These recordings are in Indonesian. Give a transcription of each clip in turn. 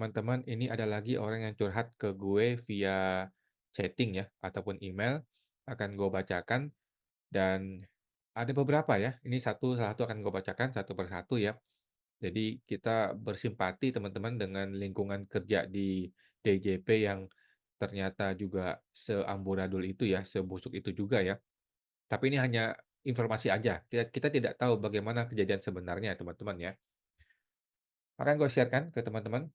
teman-teman, ini ada lagi orang yang curhat ke gue via chatting ya, ataupun email, akan gue bacakan dan ada beberapa ya, ini salah satu akan gue bacakan satu persatu ya. Jadi kita bersimpati teman-teman dengan lingkungan kerja di DJP yang ternyata juga seamburadul itu ya, sebusuk itu juga ya. Tapi ini hanya informasi aja, kita tidak tahu bagaimana kejadian sebenarnya teman-teman ya. Akan gue sharekan ke teman-teman.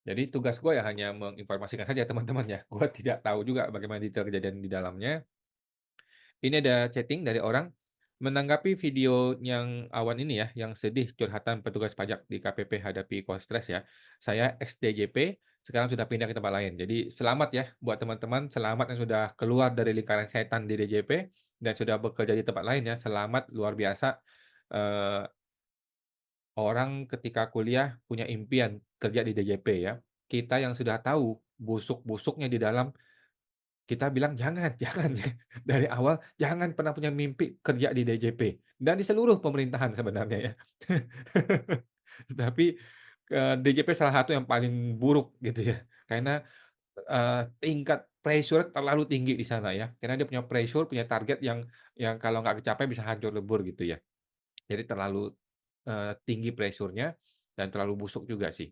Jadi tugas gue ya hanya menginformasikan saja teman-teman ya, gue tidak tahu juga bagaimana detail kejadian di dalamnya. Ini ada chatting dari orang, menanggapi video yang awan ini ya, yang sedih curhatan petugas pajak di KPP hadapi call stres ya. Saya ex DJP, sekarang sudah pindah ke tempat lain. Jadi selamat ya buat teman-teman, selamat yang sudah keluar dari lingkaran setan di DJP dan sudah bekerja di tempat lain ya, selamat luar biasa. Eee, Orang ketika kuliah punya impian kerja di DJP ya. Kita yang sudah tahu busuk-busuknya di dalam, kita bilang, "Jangan jangan." Dari awal jangan pernah punya mimpi kerja di DJP dan di seluruh pemerintahan sebenarnya ya. Tetapi, DJP salah satu yang paling buruk gitu ya. Karena, tingkat pressure terlalu tinggi di sana ya. Karena dia punya pressure, punya target yang kalau nggak kecapai bisa hancur lebur gitu ya. Jadi terlalu, tinggi pressure-nya dan terlalu busuk juga sih.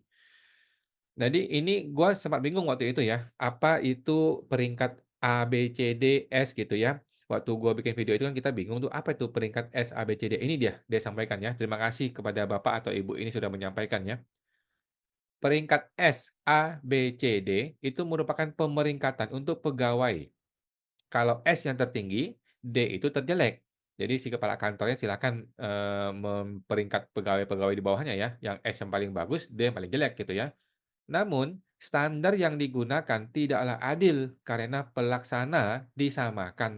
Jadi ini gua sempat bingung waktu itu ya, apa itu peringkat A, B, C, D, S gitu ya. Waktu gua bikin video itu kan kita bingung tuh, apa itu peringkat S, A, B, C, D. Ini dia sampaikan ya. Terima kasih kepada Bapak atau Ibu ini sudah menyampaikan ya. Peringkat S, A, B, C, D itu merupakan pemeringkatan untuk pegawai. Kalau S yang tertinggi, D itu terjelek. Jadi si kepala kantornya silakan, memperingkat pegawai-pegawai di bawahnya ya, yang S yang paling bagus, D yang paling jelek gitu ya. Namun, standar yang digunakan tidaklah adil karena pelaksana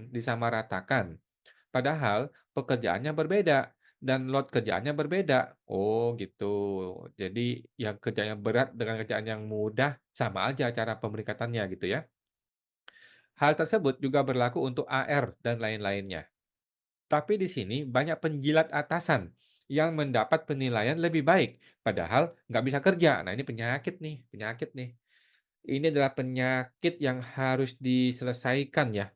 disamaratakan. Padahal pekerjaannya berbeda dan load kerjaannya berbeda. Oh, gitu. Jadi yang kerjanya berat dengan kerjaan yang mudah sama aja cara pemeringkatannya gitu ya. Hal tersebut juga berlaku untuk AR dan lain-lainnya. Tapi di sini banyak penjilat atasan yang mendapat penilaian lebih baik, padahal nggak bisa kerja. Nah, ini penyakit nih, penyakit nih. Ini adalah penyakit yang harus diselesaikan ya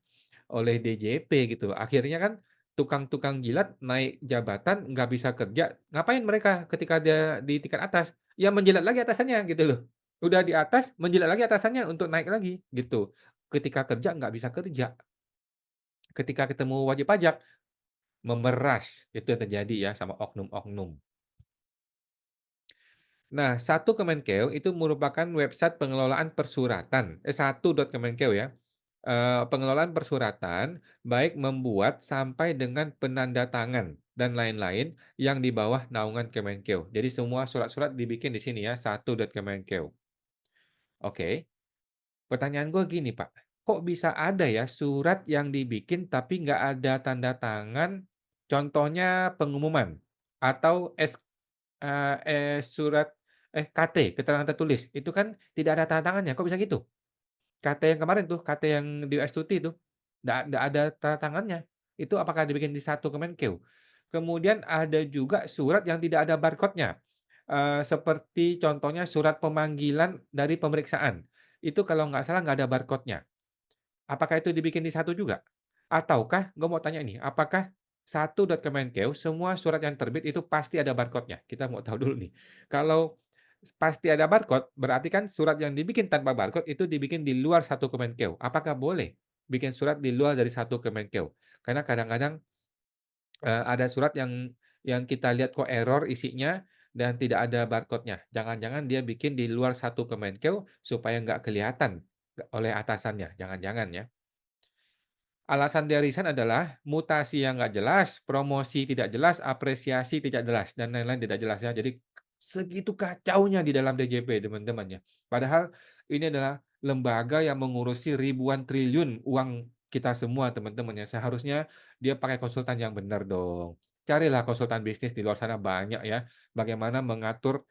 oleh DJP gitu. Akhirnya kan tukang-tukang jilat naik jabatan nggak bisa kerja, ngapain mereka ketika dia di tingkat atas? Ya menjilat lagi atasannya gitu loh. Udah di atas, menjilat lagi atasannya untuk naik lagi gitu. Ketika kerja nggak bisa kerja, ketika ketemu wajib pajak memeras, itu yang terjadi ya sama oknum-oknum. Nah, satu Kemenkeu itu merupakan website pengelolaan persuratan, satu.kemenkeu ya. Pengelolaan persuratan, baik membuat sampai dengan penanda tangan dan lain-lain yang di bawah naungan Kemenkeu. Jadi semua surat-surat dibikin di sini ya, satu.kemenkeu. Oke, pertanyaan gue gini Pak, kok bisa ada ya surat yang dibikin tapi nggak ada tanda tangan, contohnya pengumuman atau surat KT, keterangan tertulis, itu kan tidak ada tanda tangannya, kok bisa gitu? KT yang kemarin tuh, KT yang di S2T itu, nggak ada tanda tangannya. Itu apakah dibikin di satu Kemenkeu? Kemudian ada juga surat yang tidak ada barcode-nya, seperti contohnya surat pemanggilan dari pemeriksaan. Itu kalau nggak salah nggak ada barcode-nya. Apakah itu dibikin di satu juga? Ataukah gue mau tanya ini, apakah satu.kemenkeu semua surat yang terbit itu pasti ada barcode-nya? Kita mau tahu dulu nih. Kalau pasti ada barcode, berarti kan surat yang dibikin tanpa barcode itu dibikin di luar satu Kemenkeu. Apakah boleh bikin surat di luar dari satu Kemenkeu? Karena kadang-kadang, ada surat yang kita lihat kok error isinya dan tidak ada barcode-nya. Jangan-jangan dia bikin di luar satu Kemenkeu supaya nggak kelihatan oleh atasannya, jangan-jangan ya. Alasan dia resign adalah mutasi yang nggak jelas, promosi tidak jelas, apresiasi tidak jelas, dan lain-lain tidak jelas ya. Jadi segitu kacaunya di dalam DJP teman-teman ya. Padahal ini adalah lembaga yang mengurusi ribuan triliun uang kita semua teman-teman ya. Seharusnya dia pakai konsultan yang benar dong. Carilah konsultan bisnis di luar sana banyak ya. Bagaimana mengatur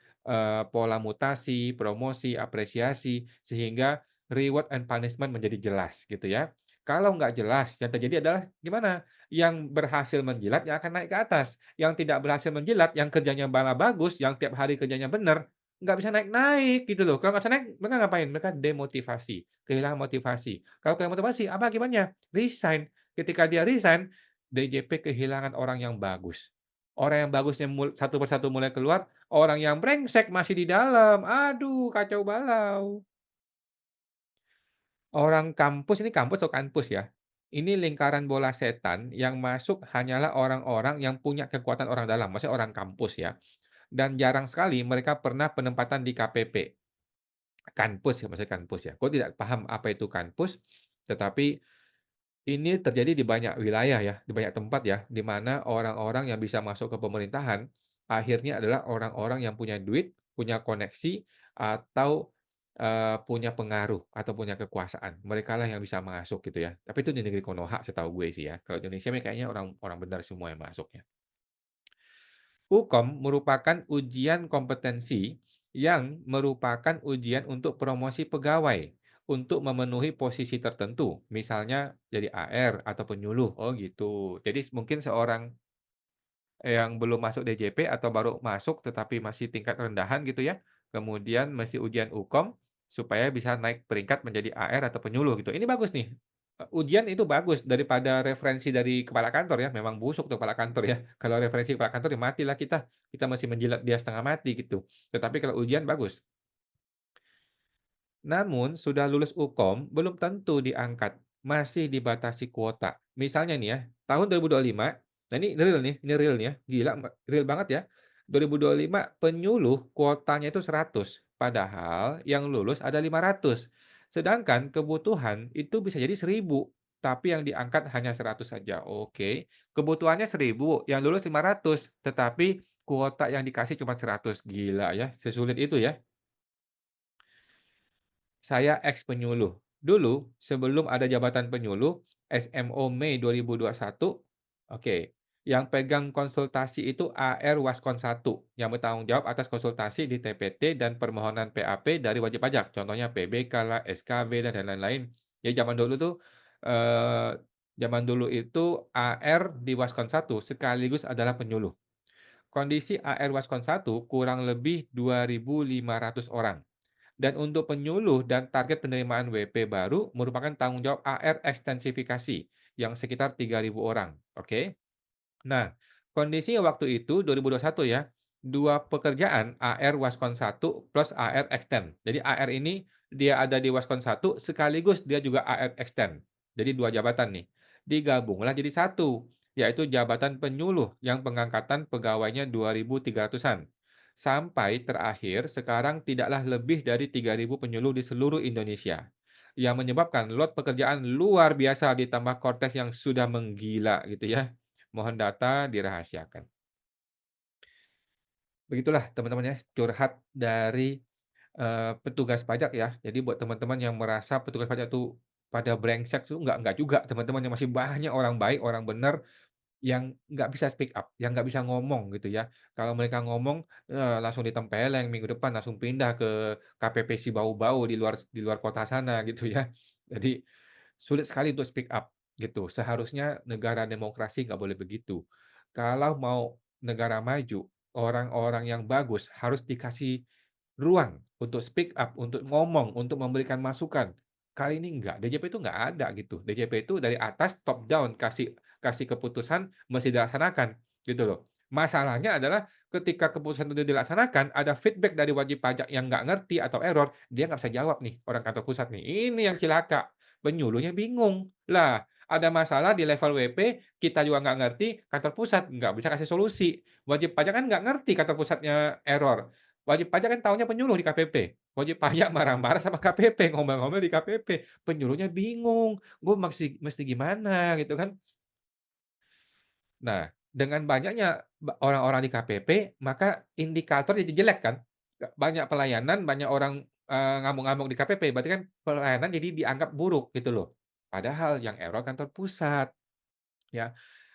pola mutasi, promosi, apresiasi sehingga reward and punishment menjadi jelas gitu ya. Kalau nggak jelas, yang terjadi adalah gimana? Yang berhasil menjilat yang akan naik ke atas, yang tidak berhasil menjilat, yang kerjanya malah bagus, yang tiap hari kerjanya benar, nggak bisa naik-naik gitu loh. Kalau nggak bisa naik, mereka ngapain? Mereka demotivasi, kehilangan motivasi. Kalau kehilangan motivasi, apa akibatnya? Resign. Ketika dia resign, DJP kehilangan orang yang bagus. Orang yang bagusnya satu persatu mulai keluar, orang yang brengsek masih di dalam. Aduh, kacau balau. Orang kampus ini kampus atau kampus ya? Ini lingkaran bola setan yang masuk hanyalah orang-orang yang punya kekuatan orang dalam, maksudnya orang kampus ya. Dan jarang sekali mereka pernah penempatan di KPP. Kanpus ya, maksudnya Kanpus ya. Kok tidak paham apa itu Kanpus, tetapi ini terjadi di banyak wilayah ya, di banyak tempat ya, di mana orang-orang yang bisa masuk ke pemerintahan, akhirnya adalah orang-orang yang punya duit, punya koneksi, atau, punya pengaruh, atau punya kekuasaan. Merekalah yang bisa masuk gitu ya. Tapi itu di negeri Konoha setahu gue sih ya. Kalau di Indonesia mah kayaknya orang orang benar semua yang masuk ya. Ukom merupakan ujian kompetensi yang merupakan ujian untuk promosi pegawai untuk memenuhi posisi tertentu, misalnya jadi AR atau penyuluh. Oh gitu. Jadi mungkin seorang yang belum masuk DJP atau baru masuk tetapi masih tingkat rendahan gitu ya, kemudian mesti ujian Ukom supaya bisa naik peringkat menjadi AR atau penyuluh gitu. Ini bagus nih, ujian itu bagus daripada referensi dari kepala kantor ya, memang busuk tuh kepala kantor ya. Kalau referensi kepala kantor ya matilah kita, kita masih menjilat dia setengah mati gitu. Tetapi kalau ujian bagus. Namun, sudah lulus Ukom belum tentu diangkat, masih dibatasi kuota. Misalnya nih ya, tahun 2025, nah ini real nih ya, gila real banget ya. 2025 penyuluh kuotanya itu 100, padahal yang lulus ada 500. Sedangkan kebutuhan itu bisa jadi 1000, tapi yang diangkat hanya 100 saja. Oke, kebutuhannya 1000, yang lulus 500, tetapi kuota yang dikasih cuma 100. Gila ya, sesulit itu ya. Saya ex-penyuluh. Dulu, sebelum ada jabatan penyuluh, SMO Mei 2021, oke, yang pegang konsultasi itu AR Waskon 1, yang bertanggung jawab atas konsultasi di TPT dan permohonan PAP dari wajib pajak. Contohnya PBK lah, SKB lah, dan lain-lain. Jadi eee, zaman dulu itu AR di Waskon 1 sekaligus adalah penyuluh. Kondisi AR Waskon 1 kurang lebih 2.500 orang. Dan untuk penyuluh dan target penerimaan WP baru merupakan tanggung jawab AR ekstensifikasi yang sekitar 3.000 orang, oke? Nah, kondisi waktu itu 2021 ya, 2 pekerjaan AR Waskon 1 plus AR Extend. Jadi AR ini dia ada di Waskon 1 sekaligus dia juga AR Extend. Jadi 2 jabatan nih. Digabunglah jadi satu, yaitu jabatan penyuluh yang pengangkatan pegawainya 2.300-an. Sampai terakhir sekarang tidaklah lebih dari 3.000 penyuluh di seluruh Indonesia. Yang menyebabkan load pekerjaan luar biasa ditambah Kortes yang sudah menggila gitu ya. Mohon data dirahasiakan. Begitulah teman-teman ya, curhat dari, petugas pajak ya. Jadi buat teman-teman yang merasa petugas pajak tuh pada brengsek tuh enggak juga teman-teman, yang masih banyak orang baik, orang benar yang nggak bisa speak up, yang nggak bisa ngomong gitu ya. Kalau mereka ngomong, langsung ditempeleng, minggu depan langsung pindah ke KPP si bau-bau di luar kota sana gitu ya. Jadi sulit sekali untuk speak up gitu. Seharusnya negara demokrasi nggak boleh begitu. Kalau mau negara maju, orang-orang yang bagus harus dikasih ruang untuk speak up, untuk ngomong, untuk memberikan masukan. Kali ini enggak, DJP itu enggak ada gitu. DJP itu dari atas top down kasih kasih keputusan mesti dilaksanakan, gitu loh. Masalahnya adalah ketika keputusan itu dilaksanakan, ada feedback dari wajib pajak yang nggak ngerti atau error, dia nggak bisa jawab nih, orang kantor pusat nih. Ini yang cilaka, penyuluhnya bingung. Lah, ada masalah di level WP, kita juga nggak ngerti, kantor pusat nggak bisa kasih solusi. Wajib pajak kan nggak ngerti kantor pusatnya error. Wajib pajak kan taunya penyuluh di KPP. Wajib pajak marah-marah sama KPP, ngomel-ngomel di KPP. Penyuluhnya bingung, gue mesti gimana gitu kan. Nah, dengan banyaknya orang-orang di KPP, maka indikator jadi jelek kan. Banyak pelayanan, banyak orang, ngamuk-ngamuk di KPP, berarti kan pelayanan jadi dianggap buruk gitu loh. Padahal yang error kantor pusat, ya.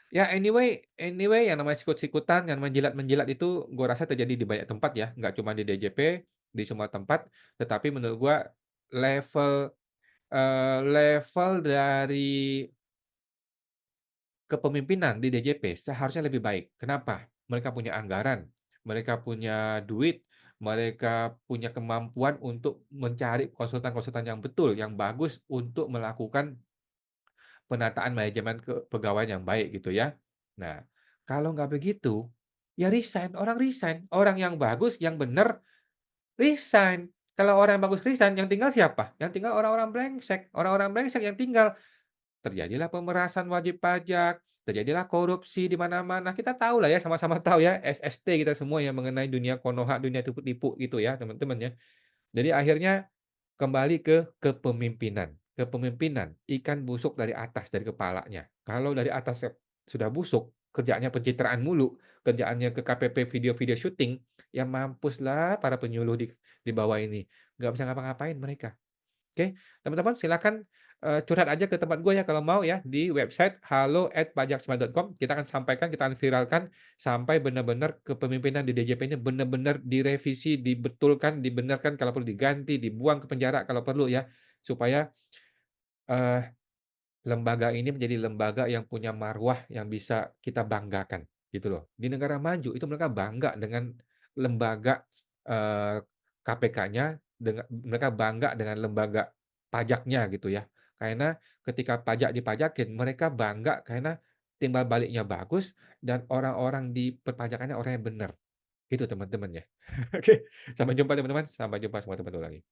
Ya anyway anyway yang namanya sikut-sikutan, yang namanya menjilat-menjilat itu gua rasa terjadi di banyak tempat ya, nggak cuma di DJP, di semua tempat. Tetapi menurut gua level, level dari kepemimpinan di DJP seharusnya lebih baik. Kenapa? Mereka punya anggaran, mereka punya duit, mereka punya kemampuan untuk mencari konsultan-konsultan yang betul, yang bagus untuk melakukan penataan manajemen kepegawaian yang baik gitu ya. Nah, kalau nggak begitu, ya resign, orang resign. Orang yang bagus, yang benar, resign. Kalau orang yang bagus resign, yang tinggal siapa? Yang tinggal orang-orang brengsek. Orang-orang brengsek yang tinggal. Terjadilah pemerasan wajib pajak, terjadilah korupsi di mana-mana. Kita tahu lah ya, sama-sama tahu ya, SST kita semua yang mengenai dunia Konoha, dunia tipu-tipu gitu ya, teman-teman ya. Jadi akhirnya kembali ke kepemimpinan. Kepemimpinan, ikan busuk dari atas, dari kepalanya. Kalau dari atas sudah busuk, kerjaannya pencitraan mulu, kerjaannya ke KPP video-video syuting, ya mampuslah para penyuluh di bawah ini. Nggak bisa ngapa-ngapain mereka. Oke, teman-teman silakan, curhat aja ke tempat gue ya kalau mau ya di website halo@pajaksmart.com. Kita akan sampaikan, kita akan viralkan sampai benar-benar kepemimpinan di DJP ini benar-benar direvisi, dibetulkan, dibenarkan, kalau perlu diganti, dibuang ke penjara kalau perlu ya. Supaya, eee lembaga ini menjadi lembaga yang punya marwah yang bisa kita banggakan, gitu loh. Di negara maju itu mereka bangga dengan lembaga, KPK-nya, mereka bangga dengan lembaga pajaknya gitu ya. Karena ketika pajak dipajakin, mereka bangga karena timbal baliknya bagus dan orang-orang di perpajakannya orang yang benar. Itu teman-teman ya. Oke, sampai jumpa teman-teman, sampai jumpa semua teman-teman lagi.